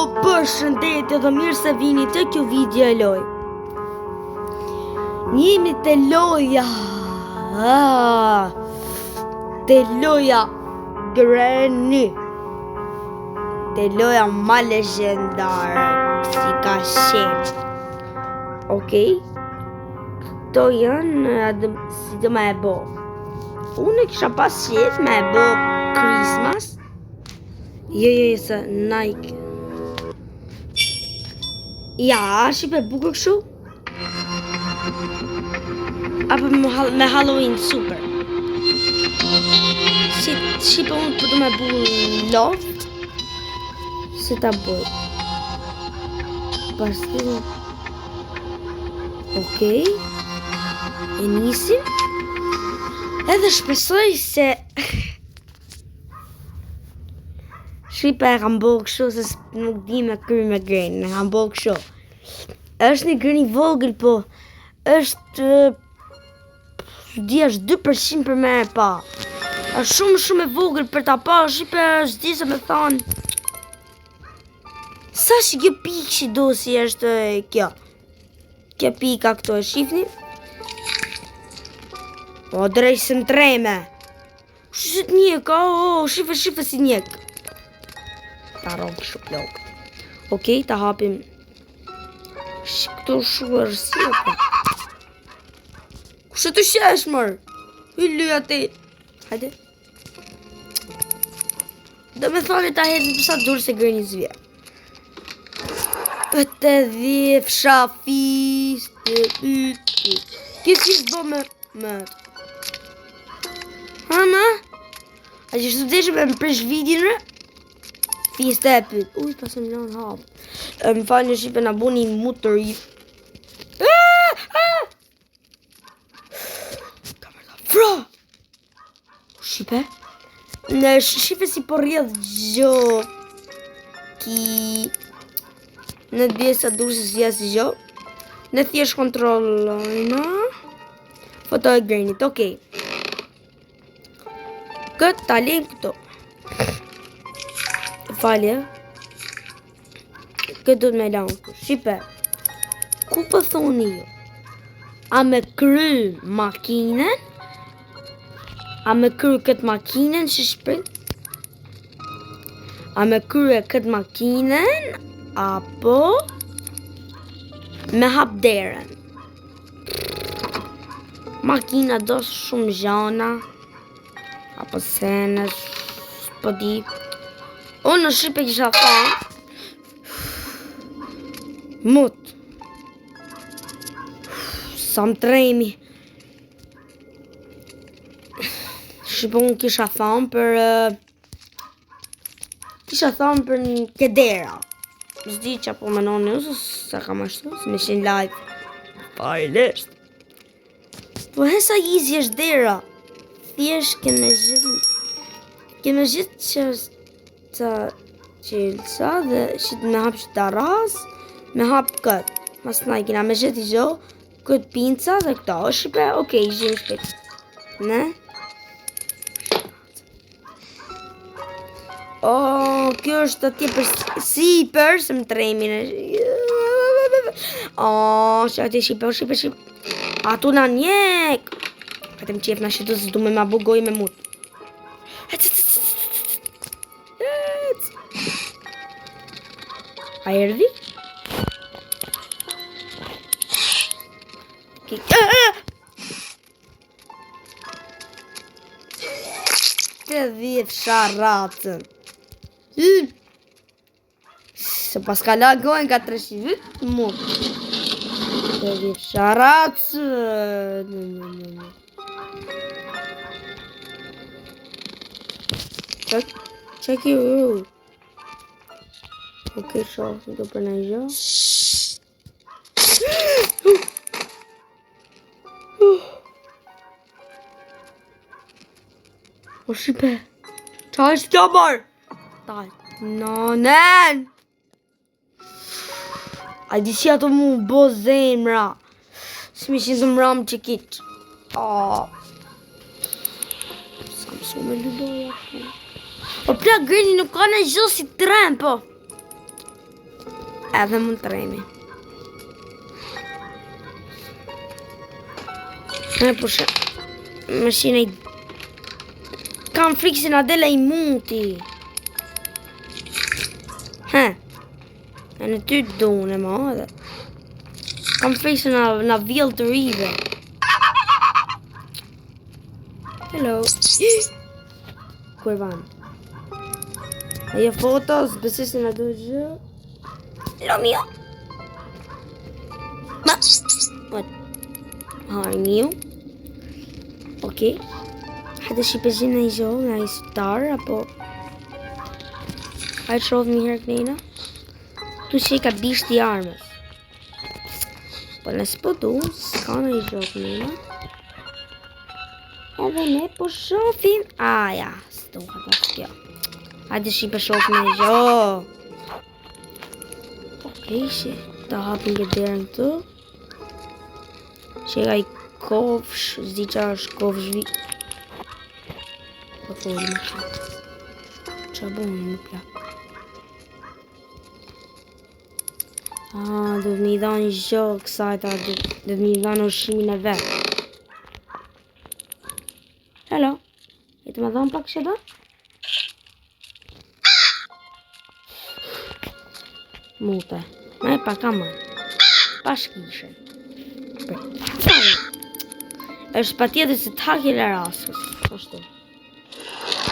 Përshëndetje dhe mirë se vini të kjo video e loj. Jemi të loja Granny, të loja ma legendare si ka shenë. Okej, këto janë si të me e bo. Unë kisha pas qef me e bo Christmas. Jo, se Nike. Ja, shqipe bukur kështu? Apo me Halloween, super. Shqipe unë përdo me bu loft. Si ta bëj? Pastinë. Okej. E nisim. Edhe shpesoj se Shqipe e kam bërë kështu se nuk di me kry me Granny, e kam bërë kështu. Është një Granny vogël, po është është 2% për me e pa. Është shumë e vogël për ta pa, Shqipe është di se me thonë. Sa që kjo pikë që do si është kjo? Kjo pika këto e shifni? O, drejtë se më treme. Shqit njek, Shqipe si njek. Ta ronë kështu plok. Okej, ta hapim. Këto shuar si e pa. Kushe të shesh mërë? Hyllu ati. Hajde. Dhe me thoni ta hezë përsa durë se Granny zvje. Të dhje fshafis. Kësi s'bo me Hama? A që shtu deshe me më presh vidin rë? Fjes të epit. Uj, pasë më lanë hapë. Më falë në Shqipe në boni mutë të rrit. Kamerta, fra! Shqipe? Në Shqipe si po rrjedh gjo. Në djesa durë se si jasi gjo. Në thjesht kontrollojna. Foto e Grannyt, okej. Këtë talin këto. Falje. Këtë do të me lanë. Shqipe. Ku për thoni ju? A me kry makinen? A me kry këtë makinen që shprit? A me kry këtë makinen? Apo me hap deren? Makina do shumë gjana. Apo senes. Po di. Unë në Shqipe kisha thonë mut. Sa më tremi. Shqipe unë kisha thonë për një kedera. Zdi që apo menon njësë sa kam ashtu, se me shenë live. Pa i lesht. Po hesa easy është dera. Thjesht keme gjithë që të qilësa dhe që me hap që të ras, me hap këtë. Mas në kina me gjithë i gjo, këtë pinca dhe këta. O Shqipe, okej, gjithë shpet. Ne? O, kjo është atje si për se më tremi në. O, që atje Shqipe. A tu në njek. Këtë më qef në shqitu se du me ma bugoj me mut. A erdi? Të dhjef sharatën. Se pas ka lagojnë ka 300 vit, mund. Të dhjef sharatën. Check you. Okej, shoh, do për në gjë. O Shqipe, qa është kjo mërë? Taj, nonen! A di si ato mu bo zemra. S'mi që të mram që kitë. S'kam su me ludoja. Po plak Granny nuk ka në gjë si tren, po. Edhe mund të remi. Ne pushe. Mashina i... Kam frikë se na dela i muti. E në ty të dune ma edhe. Kam frikë se na vjell të rive. Hello. Kurban. Ajo fotos, besoj se na do gjë. Lo mio. Ma. What? How are you? Okay. Hajde shqipëzhin në i gjohë, në i star, apo... Hajde shofë një herë kënejna. Tu që i ka bisht i armës. Po nësë po du, s'ka në i gjohë kënejna. Edhe ne po shofim... Aja, s'du ka ta s'kjo. Hajde shqipë shofë në i gjohë. Okej, që ta hapin këtë derën të. Që ka i kofsh, zdi qa është kofsh vi. Po thori më qatë. Qa bonë më plak. Do të mi dha një gjohë kësajta, do të mi dha në ushimin e vetë. Hello, e të më dha në pak shëda? Mute, ma e pak ama. Pashkishe. është pa tjetër se të haki le rasës. Ashtu.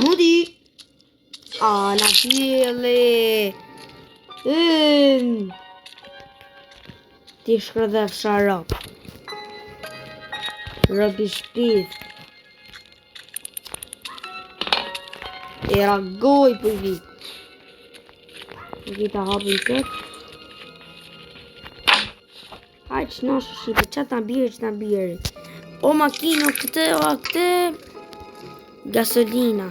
Mudi! Na bjele! Ti shkërë fsha rap. Rap i shpith. E ragoj për vi. Vi ta hapin këtë. Hajtë që nashë shqipe, që të nabirë. O makino këtë, o këtë. Gasolina.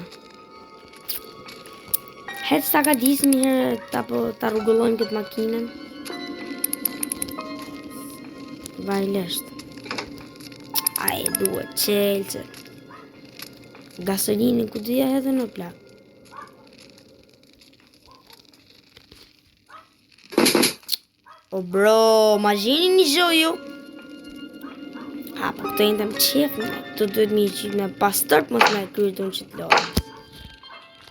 Hecë ta ka disë një herë ta rrugullojmë këtë makinën. Vajlesht. Aje duhet qelë. Gasolinin ku dhja edhe në plak. O bro, ma gjeni një gjoju. Po këto jenë të më qefë, këto duhet mi qytë me pastërp, mos me kryrë të unë që të lojë.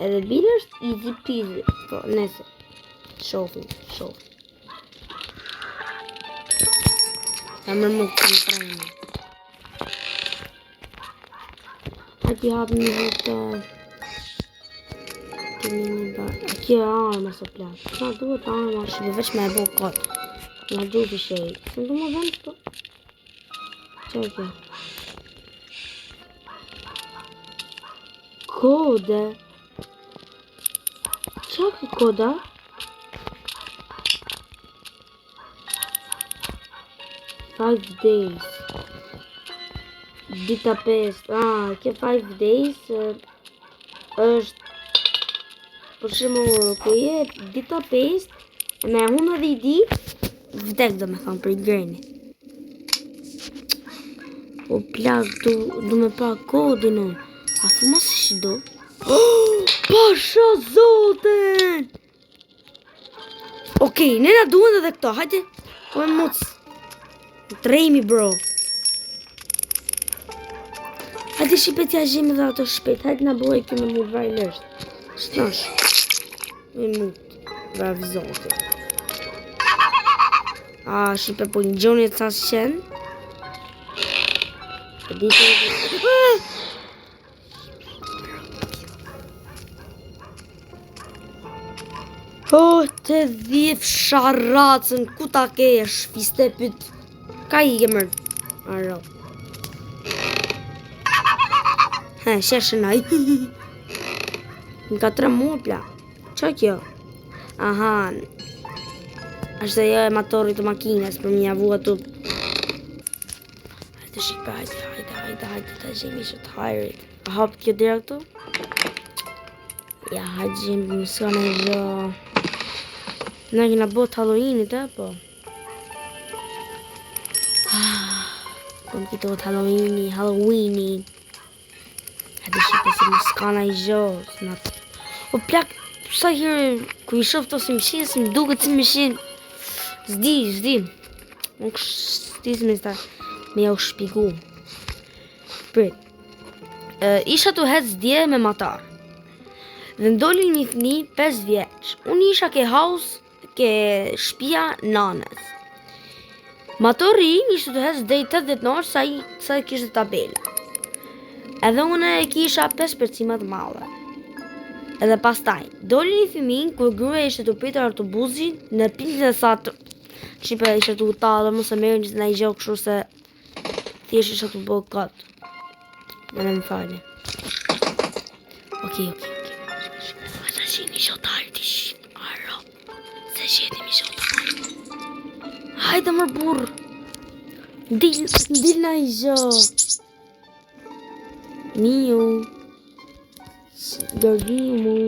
Edhe bile është easy peasy. Po, nëse. Shofim. Ta mërmu këtë më trajnë. A ti hapë një vëtë... A kjo e arma së plashë. Sa duhet arma shqipe, veç me e bo këtë. Nga duhet i shejë. Së në të më vend këto. Qa e kjo? Kode? Qa ke koda? Five days. Dita 5. Kjo 5 days është për shumë ku je dita 5 me hunë dhe i di vdek do me thonë për i greni. O plak du me pa kodin unë. A thu ma se shi do? Pasha zoten! Okej, nena duen edhe këto, hajde. O e muc. Trejmi bro. Hajde shqipet ja gjemë dhe ato shpet. Hajde na boj këmë mu vajlësht. Shtash. E mut. Vrav zoten. Shqipe po një gjoni të sasë qenë. Të dhjef sharacën, ku ta kesh, fiste pyt. Ka i kemër. Arro. Sheshënaj. Nga 3 muaj pla. Qa kjo? Aha. Ashtë jo e motorit të makines për një avu ato. Hajde shqipe, hajde ta gjemi që të hajrit. A hapë kjo dira këtu? Ja, hajde gjemi për mësua në gjë. Në kina bot Halloweenit, po. Kom kitot Halloweeni. Hajde shqipe se mëska në gjë. O plak, sa herë, ku i shof të si mëshin, si më duket si mëshin. Zdi. Nuk s'di me ja u shpigu. Prit. Isha të hec dje me matar. Dhe ndoli një fëmijë 5 vjeç. Unë isha ke house, ke shtëpia nanës. Matori im ishte të hec deri 80 orë sa kishte tabela. Edhe unë e kisha 5 përcima të madhe. Edhe pastaj, doli një fëmijë kur gruaja ishte të pritur autobusin në pikën e sat. Shqipe ishte të utallë, mos e merrni në një gjë kështu se thjesht isha të bëj kot. Më falni. Okej. Sa jeni shotar ti? Arro. Sa jeni shotar? Hajde më burr. Dil na gjë. Miu. Dorgimu.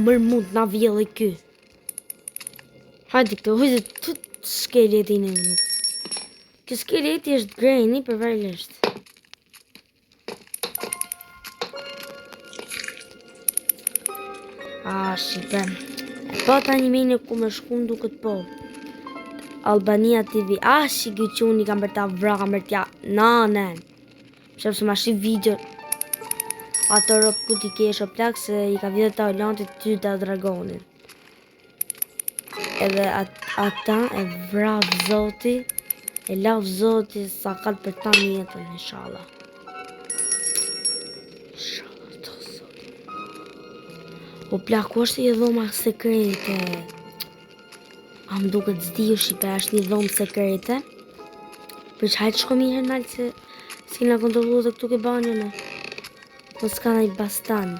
Mër mund na vjellë ky. Hajde këtu, hujde të skeletin e më. Kë skeleti është grejni përveçlisht. Shqipe. Po tani mene ku me shkum duket po. Albania TV. Si gyquni kam për ta vramër tja. Nanen. Shepse ma shqip video. Ato rop ku ti kesh o plak se i ka video ta olantit ty ta dragonin. Edhe ata e vrav zoti. E lav zoti sa kalë për ta mjetën, inshallah. Inshallah të zoti. O plak, ku është një dhoma sekrete? Më duket s'diju Shqipe, është një dhomë sekrete. Për që hajtë shko mirë nalë se s'kina kontrolu dhe këtu ke banjone. Po s'ka nëjtë bastan.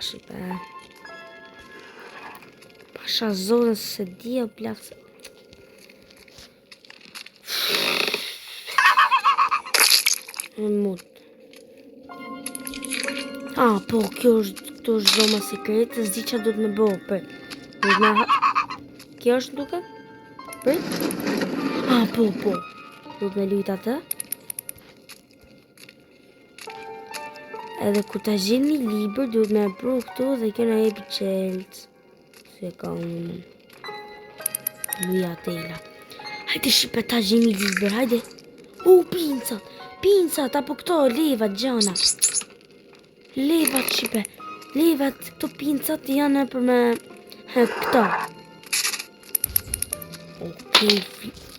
Shqipe. Pasha zonën se di o plak se... Në mut. Po, kjo është zoma sekrete, s'di që do të me bëhë, për. Kjo është duke? Për? Po. Do të me lujtë atë. Edhe ku ta gjenë një liber, duhet me pru këtu dhe kena epi qeltë. Se ka unë. Luja tela. Hajde Shqipe ta gjenë një liber, hajde. Pincat, apo këto levat gjana. Levat Shqipe. Levat, këto pincat janë për me... këto. Okej,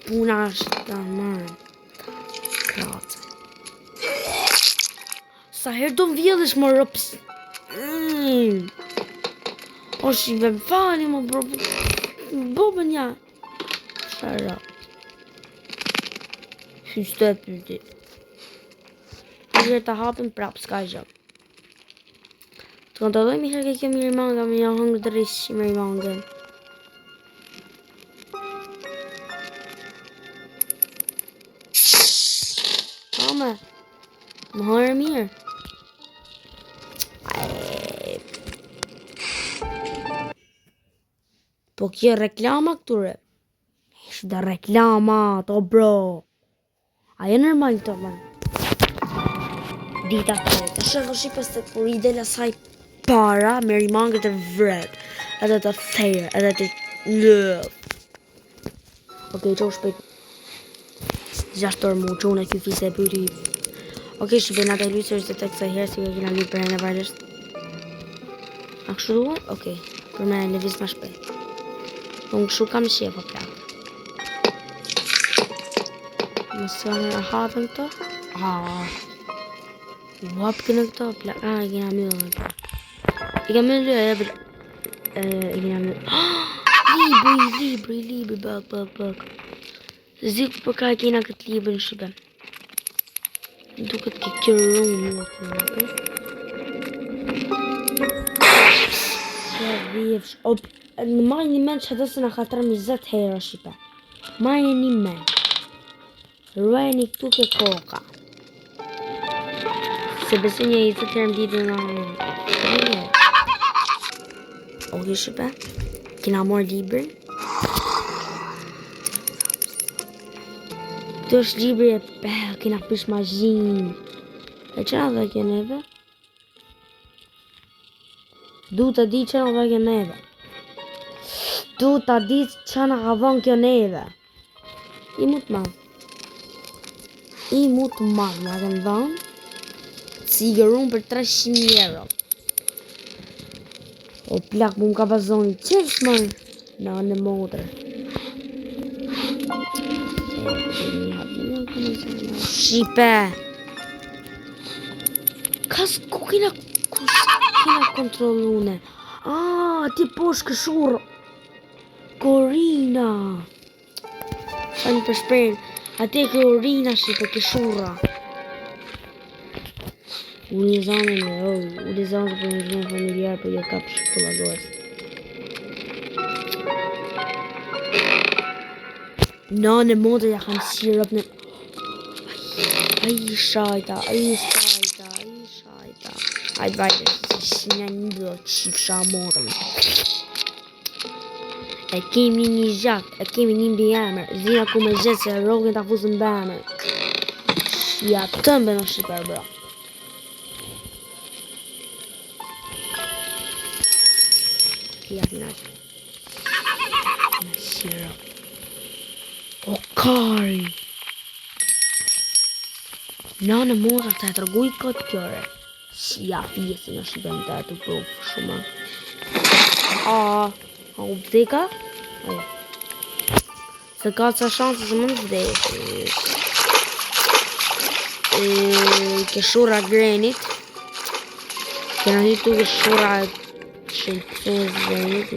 puna është ta marë. Kratë. Sa herë do më vjedhësh më rëpës. Shqipe më fali më bro. Bobën ja. Shara. Hyste pyti. Hyste të hapin prap, s'ka gjë. Të kontrolloj mi herë ke kjo mirë manga, me janë hangë të rishë mirë manga. Ame, më hërë mirë. Po kjo reklama këture. Ishtë dhe reklama, to bro. Ajo normal to man. Dita të të shërë Shqipës të kur i del asaj para, me rimangët e vret. Edhe të thejrë, edhe të lëf. Okej, qo shpejt. 6 orë mu, qo në kjo fise e pyti. Okej, Shqipe, nga të lujtë sërës të të kësa herë, si ka kina lujtë për e në varësht. A kështu duar? Okej, për me levis ma shpejt. Unë kështu kam shqe po plak. Mësë në hapën këto. Wap kënë këto plak. I kena mjëllë në plak. I ka mjëllë e për... I kena mjëllë... Libri, bak. Zikë për ka kena këtë libri në Shqipe. Duket ke kërru në të. Në majë një men që të se në katërëm 20 herë Shqipe. Majë një men. Ruajni këtu ke koka. Se besu një 20 herë më ditë në... Oke Shqipe. Kina morë librin. Këtu është libri e pel, kina pish mazhin. E që nga dhe kjo neve? Du të di që në ka kjo neve. Du të di që në ka dhon kjo neve. I mu të madhë. I mu të madhë në kanë dhon. Sigurun për 300 euro. O plak mu më ka bazoni qësh mërë. Në modrë. Shqipe. Ku kina kontrolune? Ti posh këshur. Korina. Sa një përshpren. Ate Korina shqipe këshura. Unë zanë për një zhënë familjarë për jo kapë shkollagohet. Në modë ja kanë sirop në... Ai shajta. Hajde vajte, si një do qifsha modën. E kemi një gjak, e kemi një mbi emër. Zina ku me gjithë se rogën ta fusën bëmër. Ja tëmbe në shqiper, bro. Ja knaq. Në sirop. O kari. Në modër të e tërguj këtë kjore. Si ja fjesi në shqipem të e të profë shumë. U vdeka? Ajo. Se ka ca shanse se më në vdekë. Këshura grenit. Kena një tu këshura shëjtës grenit.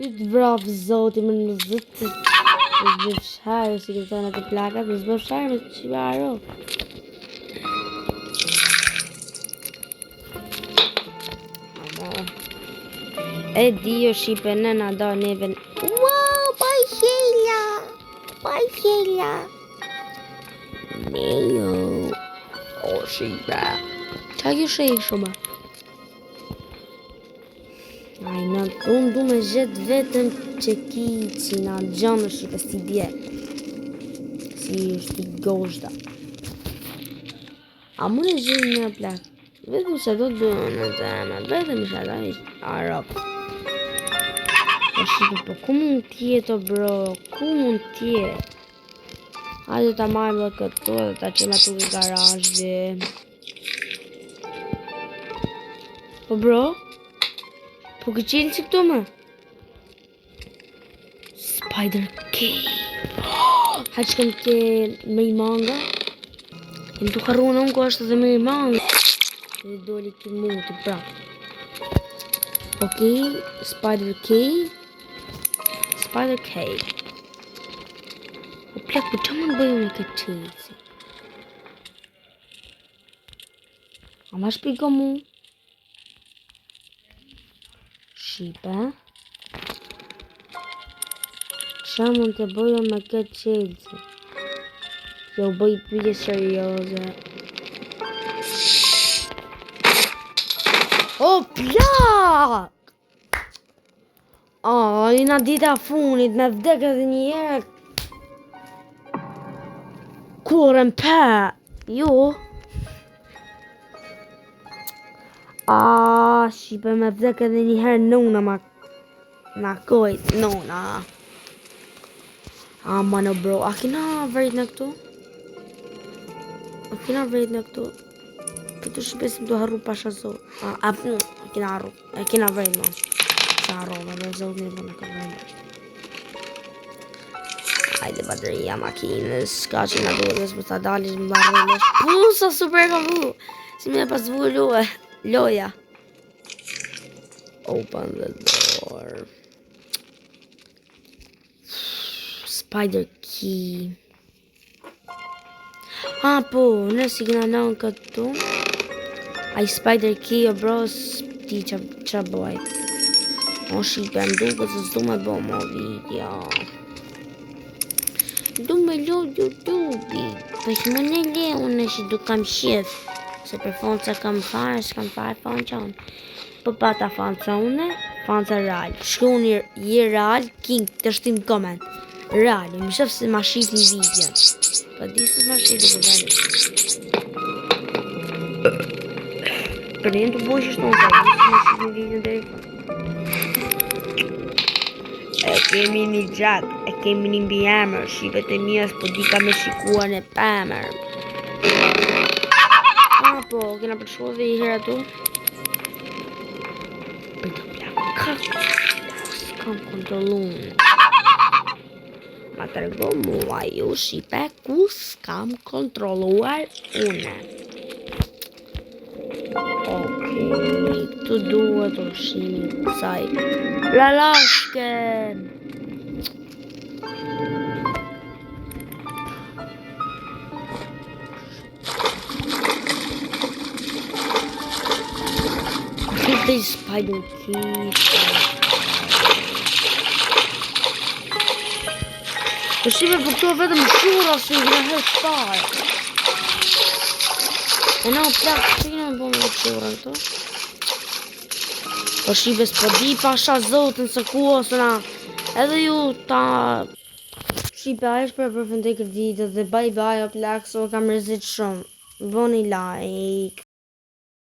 Ju të vrafë zoti më në zëtë. Në zbëfsharë si këtë të në të plakat. Në zbëfsharë me të qivaro. E dio shqipe nëna do neven. Wow, pajshela. Nejo. O shqipe. Qa kjo shqik shumë? Ai, unë du me gjetë vetëm që ki që nga gjonë shqipe si bje. Si është i goshda. A mu në gjenë në plak? Vetëm që do të bënë në zemë. Vetëm që do ishtë arop. Po ku mund tjetë o bro? Ku mund tjetë? Hajde ta marrë dhe këtu dhe ta qema tu i garajë. Po bro? Po këqilë që këtu më? Spider Cave. Hajde që këmë ke me i manga. Jem të harru në unë ko është dhe me i manga. Dhe doli ki mu të pra. Ok, Spider Cave. Spider Cave. O plak, po që më në bëju në këtë qëjtë? A ma shpiko mu? Shqipe. Qa mund të bëju me këtë qëjtë? Jo bëj pyetje serioze. O plak! I na dita funit, me vdek edhe një herë. Kurën pa, jo. Shqipe me vdek edhe një herë nuna ma. Na kojt, nuna. Mano bro, a kina vërit në këtu? A kina vërit në këtu? Këtu shqipesim të harru pasha zot. A kina harru, a kina vërit në. Qarova dhe zot një për në këtë vëndër. Hajde bateria makinës, ka që nga duhet nësë më të dalis më barrelesh. Sa super ka vu! Si me pas vu loja. Open the door. Spider key. Po, nësi këna nënë këtu. Ai spider key o bro, ti qa bëj. O shqipe, më duke se s'du me bo mo video. Du me lo YouTube. Po që më në le, unë që du kam shif. Se për fond se kam fare, s'kam fare fond që unë. Po pa ta fond që une, fond që real. Shku unë i real, king, të shtim comment. Real, më shëfë se ma shif një video. Po di se ma shif dhe Shkërrim të bojsh është në videon deri fund. E kemi një gjak, e kemi një mbi emër, shivet e mija s'po di ka me shikuar në pëmër. Po, kena përshuar dhe i herë atu. Për të plak, s'kam kontrolun. Ma të rego mua ju shipe ku s'kam kontroluar une. Okej, këtu duhet ushimi kësaj lalashke. Këtë i spider kishë. Ushime për këto vetëm shura si në herë shparë. E na plak, që këna në bëmë në shura këto? Ushime s'po di pasha zotën se ku ose na. Edhe ju ta... Shqipe a është për përfëndej këtë video dhe bye bye o plak, so kam rëzit shumë. Bëni like.